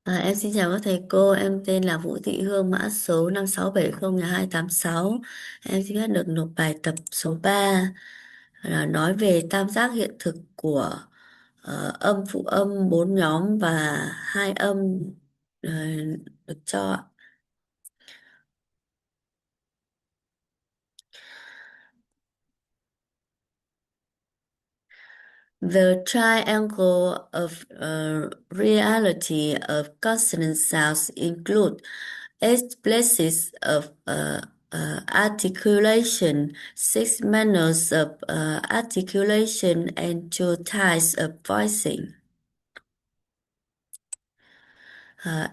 Em xin chào các thầy cô, em tên là Vũ Thị Hương, mã số 5670-286. Em xin phép được nộp bài tập số 3 là nói về tam giác hiện thực của âm phụ âm 4 nhóm và hai âm ờ, được cho. The triangle of reality of consonant sounds include eight places of articulation, six manners of articulation, and two types of voicing.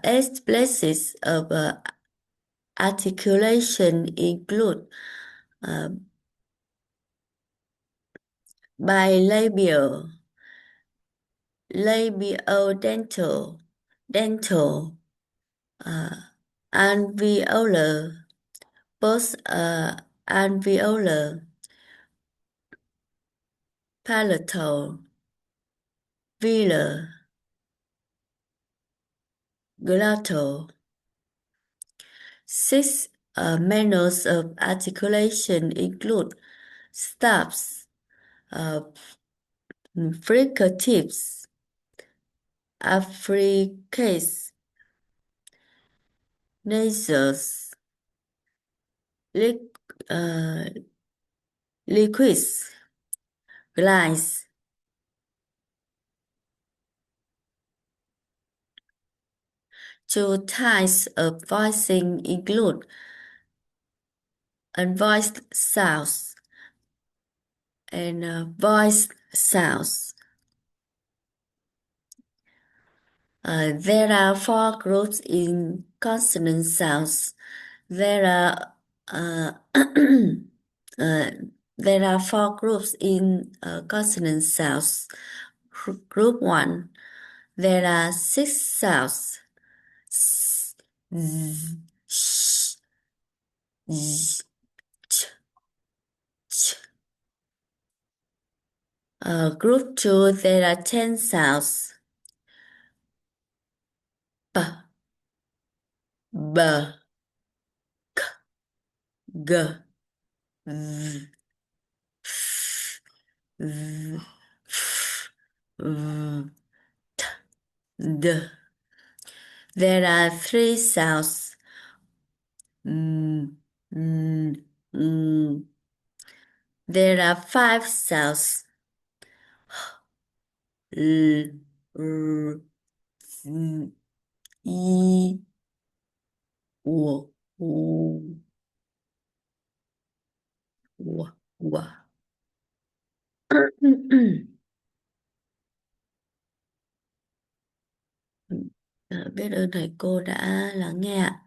Eight places of articulation include uh, bilabial, labial dental, dental, uh, alveolar, post alveolar, palatal, velar, glottal. Six manners of articulation include stops, uh, fricatives, affricates, nasals, liq- uh, liquids, glides. Two types of voicing include unvoiced sounds and voiced sounds. There are four groups in consonant sounds. There are uh, uh, there are four groups in consonant sounds. Group one, there are six sounds. S, z, sh, z, ch, ch. Group two, there are 10 sounds. B, b, g, z, f, z, f, v, d. There are three sounds. Mm, mm, mm. There are five sounds. L, r, z, i, u, u, u, u. Biết ơn thầy cô đã lắng nghe ạ.